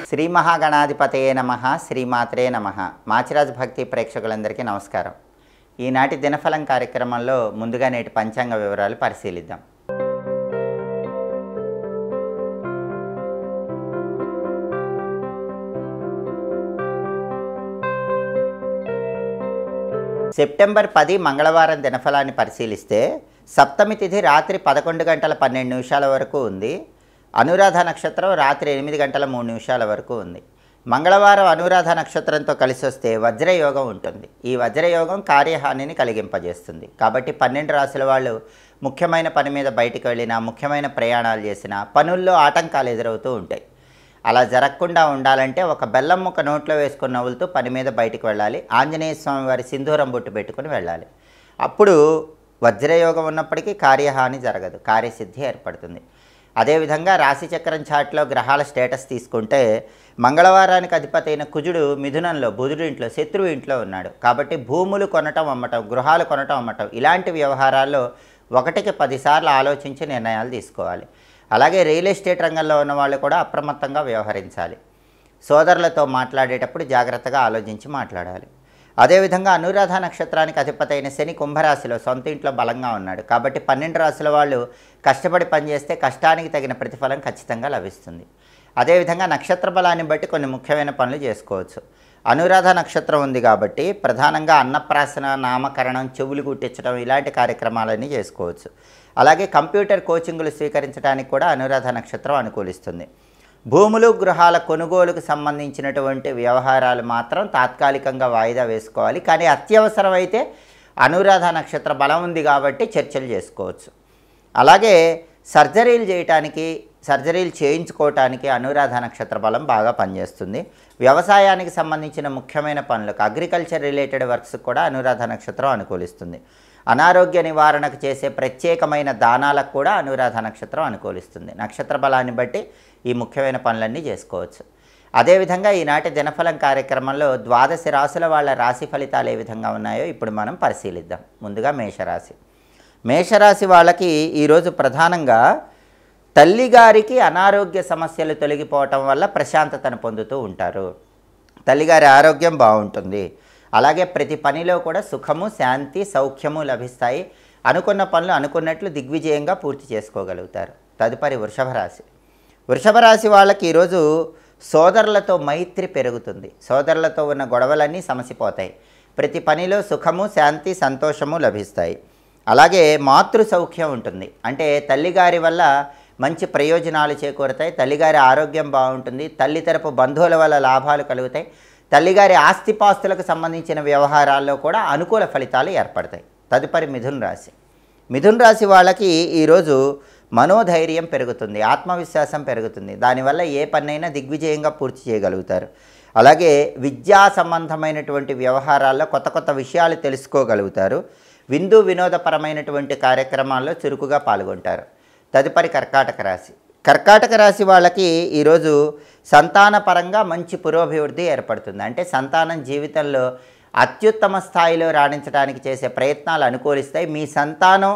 శ్రీ మహాగణాధిపతయే నమః, శ్రీమాత్రే నమః. మాచిరాజు భక్తి ప్రేక్షకులందరికీ నమస్కారం. ఈనాటి దినఫలం కార్యక్రమంలో ముందుగా నేటి పంచాంగ వివరాలు పరిశీలిద్దాం. సెప్టెంబర్ 10 మంగళవారం దినఫలాన్ని పరిశీలిస్తే సప్తమి తిథి రాత్రి 11 గంటల 12 నిమిషాల వరకు ఉంది. అనురాధ నక్షత్రం రాత్రి 8 గంటల 3 నిమిషాల వరకు ఉంది. మంగళవారం అనురాధ నక్షత్రంతో కలిసి వస్తే వజ్రయోగం ఉంటుంది. ఈ వజ్రయోగం కార్యహానిని కలిగింపజేస్తుంది. కాబట్టి 12 రాశుల వాళ్ళు ముఖ్యమైన పని మీద బయటికి వెళ్ళినా, ముఖ్యమైన ప్రయాణాలు చేసినా పనుల్లో ఆటంకాలు ఎదురవుతూ ఉంటాయి. అలా జరగకుండా ఉండాలంటే ఒక బెల్లం ముక్క నోట్లో వేసుకుని నవ్వులుతూ పని మీద బయటికి వెళ్ళాలి. ఆంజనేయ స్వామి వారి సింధూరం బొట్టు పెట్టుకుని వెళ్ళాలి. అప్పుడు వజ్రయోగం ఉన్నప్పటికీ కార్యహాని జరగదు, కార్యసిద్ధి ఏర్పడుతుంది. అదేవిధంగా రాశిచక్రం చాట్లో గ్రహాల స్టేటస్ తీసుకుంటే మంగళవారానికి అధిపతి అయిన కుజుడు మిథునంలో, బుధుడు ఇంట్లో, శత్రువు ఇంట్లో ఉన్నాడు. కాబట్టి భూములు కొనటం అమ్మటం, గృహాలు కొనటం అమ్మటం ఇలాంటి వ్యవహారాల్లో 1కి 10 సార్లు ఆలోచించి నిర్ణయాలు తీసుకోవాలి. అలాగే రియల్ ఎస్టేట్ రంగంలో ఉన్న వాళ్ళు కూడా అప్రమత్తంగా వ్యవహరించాలి. సోదరులతో మాట్లాడేటప్పుడు జాగ్రత్తగా ఆలోచించి మాట్లాడాలి. అదేవిధంగా అనురాధ నక్షత్రానికి అధిపతి అయిన శని కుంభరాశిలో సొంత ఇంట్లో బలంగా ఉన్నాడు. కాబట్టి 12 రాశుల వాళ్ళు కష్టపడి పనిచేస్తే కష్టానికి తగిన ప్రతిఫలం ఖచ్చితంగా లభిస్తుంది. అదేవిధంగా నక్షత్ర బలాన్ని బట్టి కొన్ని ముఖ్యమైన పనులు చేసుకోవచ్చు. అనురాధ నక్షత్రం ఉంది కాబట్టి ప్రధానంగా అన్నప్రాసన, నామకరణం, చెవులు కుట్టించడం ఇలాంటి కార్యక్రమాలన్నీ చేసుకోవచ్చు. అలాగే కంప్యూటర్ కోచింగులు స్వీకరించడానికి కూడా అనురాధ నక్షత్రం అనుకూలిస్తుంది. భూములు, గృహాల కొనుగోలుకు సంబంధించినటువంటి వ్యవహారాలు మాత్రం తాత్కాలికంగా వాయిదా వేసుకోవాలి. కానీ అత్యవసరమైతే అనురాధ నక్షత్ర బలం ఉంది కాబట్టి చర్చలు చేసుకోవచ్చు. అలాగే సర్జరీలు చేయించుకోవటానికి అనురాధ నక్షత్ర బలం బాగా పనిచేస్తుంది. వ్యవసాయానికి సంబంధించిన ముఖ్యమైన పనులకు, అగ్రికల్చర్ రిలేటెడ్ వర్క్స్ కూడా అనురాధ నక్షత్రం అనుకూలిస్తుంది. అనారోగ్య నివారణకు చేసే ప్రత్యేకమైన దానాలకు కూడా అనురాధ నక్షత్రం అనుకూలిస్తుంది. నక్షత్ర బలాన్ని బట్టి ఈ ముఖ్యమైన పనులన్నీ చేసుకోవచ్చు. అదేవిధంగా ఈనాటి దినఫలం కార్యక్రమంలో 12 రాశుల వాళ్ళ రాశి ఫలితాలు ఏ విధంగా ఉన్నాయో ఇప్పుడు మనం పరిశీలిద్దాం. ముందుగా మేషరాశి వాళ్ళకి ఈరోజు ప్రధానంగా తల్లిగారికి అనారోగ్య సమస్యలు తొలగిపోవటం వల్ల ప్రశాంతతను పొందుతూ ఉంటారు. తల్లిగారి ఆరోగ్యం బాగుంటుంది. అలాగే ప్రతి పనిలో కూడా సుఖము, శాంతి, సౌఖ్యము లభిస్తాయి. అనుకున్న పనులు అనుకున్నట్లు దిగ్విజయంగా పూర్తి చేసుకోగలుగుతారు. తదుపరి వృషభ రాశి వాళ్ళకి ఈరోజు సోదరులతో మైత్రి పెరుగుతుంది. సోదరులతో ఉన్న గొడవలన్నీ సమసిపోతాయి. ప్రతి పనిలో సుఖము, శాంతి, సంతోషము లభిస్తాయి. అలాగే మాతృ సౌఖ్యం ఉంటుంది. అంటే తల్లిగారి వల్ల మంచి ప్రయోజనాలు చేకూరుతాయి. తల్లిగారి ఆరోగ్యం బాగుంటుంది. తల్లి తరపు బంధువుల వల్ల లాభాలు కలుగుతాయి. తల్లిగారి ఆస్తిపాస్తులకు సంబంధించిన వ్యవహారాల్లో కూడా అనుకూల ఫలితాలు ఏర్పడతాయి. తదుపరి మిథున్ రాశి వాళ్ళకి ఈరోజు మనోధైర్యం పెరుగుతుంది, ఆత్మవిశ్వాసం పెరుగుతుంది. దానివల్ల ఏ పనైనా దిగ్విజయంగా పూర్తి చేయగలుగుతారు. అలాగే విద్యా సంబంధమైనటువంటి వ్యవహారాల్లో కొత్త విషయాలు తెలుసుకోగలుగుతారు. వినోదపరమైనటువంటి కార్యక్రమాల్లో చురుకుగా పాల్గొంటారు. తదుపరి కర్కాటక రాశి వాళ్ళకి ఈరోజు సంతానపరంగా మంచి పురోభివృద్ధి ఏర్పడుతుంది. అంటే సంతానం జీవితంలో అత్యుత్తమ స్థాయిలో రాణించడానికి చేసే ప్రయత్నాలు అనుకూలిస్తాయి. మీ సంతానం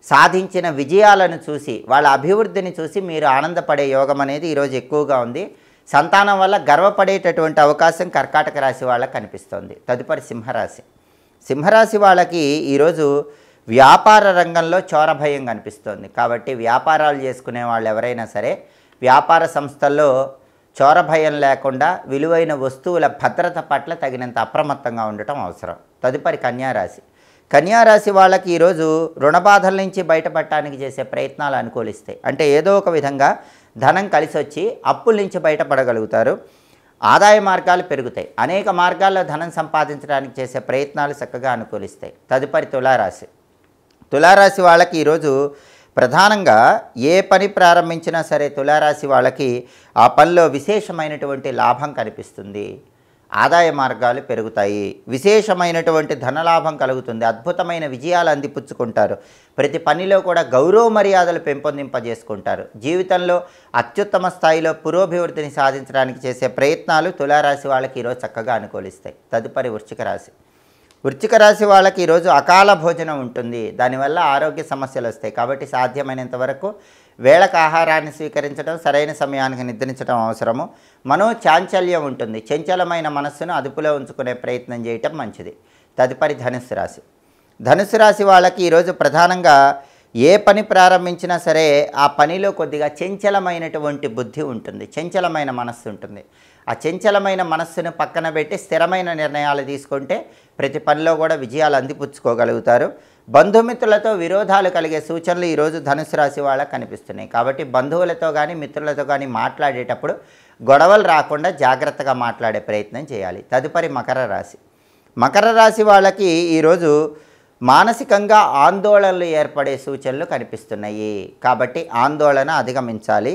సాధించిన విజయాలను చూసి, వాళ్ళ అభివృద్ధిని చూసి మీరు ఆనందపడే యోగం అనేది ఈరోజు ఎక్కువగా ఉంది. సంతానం వల్ల గర్వపడేటటువంటి అవకాశం కర్కాటక రాశి వాళ్ళకి కనిపిస్తోంది. తదుపరి సింహరాశి వాళ్ళకి ఈరోజు వ్యాపార రంగంలో చోర భయం కనిపిస్తోంది. కాబట్టి వ్యాపారాలు చేసుకునే వాళ్ళు ఎవరైనా సరే వ్యాపార సంస్థల్లో చోర భయం లేకుండా విలువైన వస్తువుల భద్రత పట్ల తగినంత అప్రమత్తంగా ఉండటం అవసరం. తదుపరి కన్యారాశి వాళ్ళకి ఈరోజు రుణబాధల నుంచి బయటపడటానికి చేసే ప్రయత్నాలు అనుకూలిస్తాయి. అంటే ఏదో ఒక విధంగా ధనం కలిసి వచ్చి అప్పుల నుంచి బయటపడగలుగుతారు. ఆదాయ మార్గాలు పెరుగుతాయి. అనేక మార్గాల్లో ధనం సంపాదించడానికి చేసే ప్రయత్నాలు చక్కగా అనుకూలిస్తాయి. తదుపరి తులారాశి వాళ్ళకి ఈరోజు ప్రధానంగా ఏ పని ప్రారంభించినా సరే తులారాశి వాళ్ళకి ఆ పనిలో విశేషమైనటువంటి లాభం కనిపిస్తుంది. ఆదాయ మార్గాలు పెరుగుతాయి. విశేషమైనటువంటి ధనలాభం కలుగుతుంది. అద్భుతమైన విజయాలు అందిపుచ్చుకుంటారు. ప్రతి పనిలో కూడా గౌరవ మర్యాదలు పెంపొందింపజేసుకుంటారు. జీవితంలో అత్యుత్తమ స్థాయిలో పురోభివృద్ధిని సాధించడానికి చేసే ప్రయత్నాలు తులారాశి వాళ్ళకి ఈరోజు చక్కగా అనుకూలిస్తాయి. తదుపరి వృశ్చిక రాశి వాళ్ళకి ఈరోజు అకాల భోజనం ఉంటుంది, దానివల్ల ఆరోగ్య సమస్యలు వస్తాయి. కాబట్టి సాధ్యమైనంత వరకు వేళకు ఆహారాన్ని స్వీకరించడం, సరైన సమయానికి నిద్రించడం అవసరము. చాంచల్యం ఉంటుంది, చంచలమైన మనస్సును అదుపులో ఉంచుకునే ప్రయత్నం చేయటం మంచిది. తదుపరి ధనుస్సు రాశి. ధనుస్సు రాశి వాళ్ళకి ఈరోజు ప్రధానంగా ఏ పని ప్రారంభించినా సరే ఆ పనిలో కొద్దిగా చంచలమైనటువంటి బుద్ధి ఉంటుంది, చంచలమైన మనస్సు ఉంటుంది. ఆ చంచలమైన మనస్సును పక్కన పెట్టి స్థిరమైన నిర్ణయాలు తీసుకుంటే ప్రతి పనిలో కూడా విజయాలు అందిపుచ్చుకోగలుగుతారు. బంధుమిత్రులతో విరోధాలు కలిగే సూచనలు ఈరోజు ధనుసు రాశి వాళ్ళకి కనిపిస్తున్నాయి. కాబట్టి బంధువులతో కానీ మిత్రులతో కానీ మాట్లాడేటప్పుడు గొడవలు రాకుండా జాగ్రత్తగా మాట్లాడే ప్రయత్నం చేయాలి. తదుపరి మకర రాశి. మకర రాశి వాళ్ళకి ఈరోజు మానసికంగా ఆందోళనలు ఏర్పడే సూచనలు కనిపిస్తున్నాయి. కాబట్టి ఆందోళన అధిగమించాలి.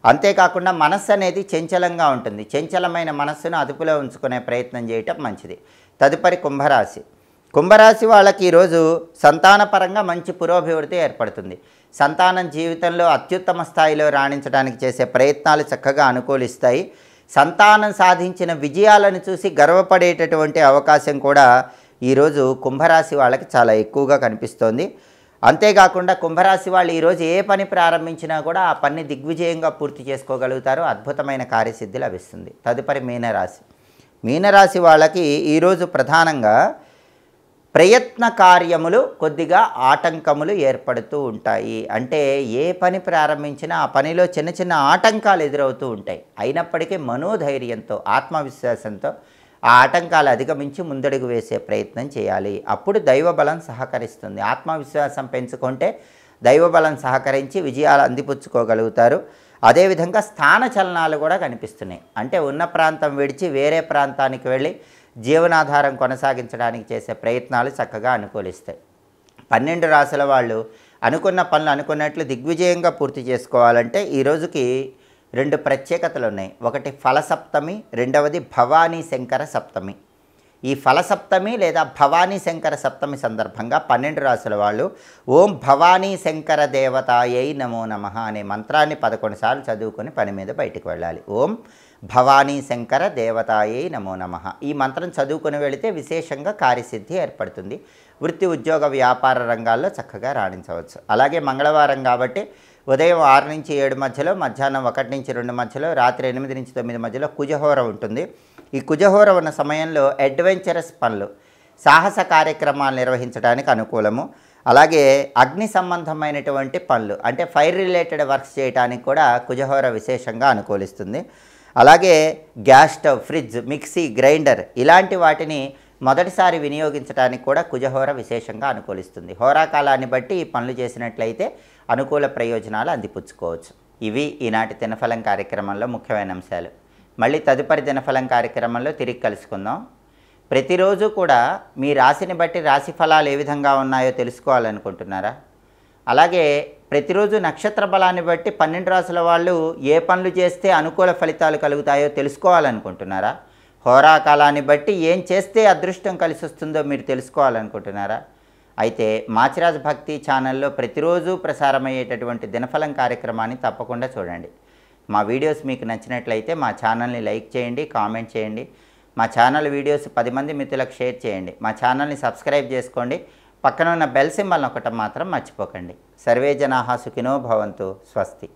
అంతేకాకుండా మనస్సు అనేది చంచలంగా ఉంటుంది, చంచలమైన మనస్సును అదుపులో ఉంచుకునే ప్రయత్నం చేయటం మంచిది. తదుపరి కుంభరాశి. కుంభరాశి వాళ్ళకి ఈరోజు సంతానపరంగా మంచి పురోభివృద్ధి ఏర్పడుతుంది. సంతానం జీవితంలో అత్యుత్తమ స్థాయిలో రాణించడానికి చేసే ప్రయత్నాలు చక్కగా అనుకూలిస్తాయి. సంతానం సాధించిన విజయాలను చూసి గర్వపడేటటువంటి అవకాశం కూడా ఈరోజు కుంభరాశి వాళ్ళకి చాలా ఎక్కువగా కనిపిస్తోంది. అంతేకాకుండా కుంభరాశి వాళ్ళు ఈరోజు ఏ పని ప్రారంభించినా కూడా ఆ పని దిగ్విజయంగా పూర్తి చేసుకోగలుగుతారు, అద్భుతమైన కార్యసిద్ధి లభిస్తుంది. తదుపరి మీనరాశి. మీనరాశి వాళ్ళకి ఈరోజు ప్రధానంగా ప్రయత్న కార్యములు కొద్దిగా ఆటంకములు ఏర్పడుతూ ఉంటాయి. అంటే ఏ పని ప్రారంభించినా ఆ పనిలో చిన్న చిన్న ఆటంకాలు ఎదురవుతూ ఉంటాయి. అయినప్పటికీ మనోధైర్యంతో, ఆత్మవిశ్వాసంతో ఆ ఆటంకాలు అధిగమించి ముందడుగు వేసే ప్రయత్నం చేయాలి. అప్పుడు దైవబలం సహకరిస్తుంది. ఆత్మవిశ్వాసం పెంచుకుంటే దైవబలం సహకరించి విజయాలు అందిపుచ్చుకోగలుగుతారు. అదేవిధంగా స్థాన చలనాలు కూడా కనిపిస్తున్నాయి. అంటే ఉన్న ప్రాంతం విడిచి వేరే ప్రాంతానికి వెళ్ళి జీవనాధారం కొనసాగించడానికి చేసే ప్రయత్నాలు చక్కగా అనుకూలిస్తాయి. 12 రాశుల వాళ్ళు అనుకున్న పనులు అనుకున్నట్లు దిగ్విజయంగా పూర్తి చేసుకోవాలంటే ఈ రోజుకి 2 ప్రత్యేకతలు ఉన్నాయి. ఒకటి ఫలసప్తమి, రెండవది భవానీ శంకర సప్తమి. ఈ ఫలసప్తమి లేదా భవానీ శంకర సప్తమి సందర్భంగా 12 రాశుల వాళ్ళు ఓం భవానీ శంకర దేవతాయై నమో నమః అనే మంత్రాన్ని 11 సార్లు చదువుకొని పని మీద బయటకు వెళ్ళాలి. ఓం భవానీ శంకర దేవతాయై నమో నమః ఈ మంత్రం చదువుకొని వెళితే విశేషంగా కార్యసిద్ధి ఏర్పడుతుంది. వృత్తి, ఉద్యోగ, వ్యాపార రంగాల్లో చక్కగా రాణించవచ్చు. అలాగే మంగళవారం కాబట్టి ఉదయం 6 నుంచి 7 మధ్యలో, మధ్యాహ్నం 1 నుంచి 2 మధ్యలో, రాత్రి 8 నుంచి 9 మధ్యలో కుజహోర ఉంటుంది. ఈ కుజహోర ఉన్న సమయంలో అడ్వెంచరస్ పనులు, సాహస కార్యక్రమాలు నిర్వహించడానికి అనుకూలము. అలాగే అగ్ని సంబంధమైనటువంటి పనులు అంటే ఫైర్ రిలేటెడ్ వర్క్స్ చేయడానికి కూడా కుజహోర విశేషంగా అనుకూలిస్తుంది. అలాగే gas stove, fridge, mixie, grinder ఇలాంటి వాటిని మొదటిసారి వినియోగించడానికి కూడా కుజహోర విశేషంగా అనుకూలిస్తుంది. హోరాకాలాన్ని బట్టి ఈ పనులు చేసినట్లయితే అనుకూల ప్రయోజనాలు అందిపుచ్చుకోవచ్చు. ఇవి ఈనాటి దినఫలం కార్యక్రమంలో ముఖ్యమైన అంశాలు. మళ్ళీ తదుపరి దినఫలం కార్యక్రమంలో తిరిగి కలుసుకుందాం. ప్రతిరోజు కూడా మీ రాశిని బట్టి రాశి ఫలాలు ఏ విధంగా ఉన్నాయో తెలుసుకోవాలనుకుంటున్నారా? అలాగే ప్రతిరోజు నక్షత్ర బలాన్ని బట్టి 12 రాశుల వాళ్ళు ఏ పనులు చేస్తే అనుకూల ఫలితాలు కలుగుతాయో తెలుసుకోవాలనుకుంటున్నారా? హోరాకాలాన్ని బట్టి ఏం చేస్తే అదృష్టం కలిసి వస్తుందో మీరు తెలుసుకోవాలనుకుంటున్నారా? అయితే మాచిరాజ్ భక్తి ఛానల్లో ప్రతిరోజు ప్రసారమయ్యేటటువంటి దినఫలం కార్యక్రమాన్ని తప్పకుండా చూడండి. మా వీడియోస్ మీకు నచ్చినట్లయితే మా ఛానల్ని లైక్ చేయండి, కామెంట్ చేయండి. మా ఛానల్ వీడియోస్ 10 మంది మిత్రులకు షేర్ చేయండి. మా ఛానల్ని సబ్స్క్రైబ్ చేసుకోండి. పక్కన ఉన్న బెల్ సింబల్ నొక్కటం మాత్రం మర్చిపోకండి. సర్వే జనాః సుఖినో భవంతు. స్వస్తి.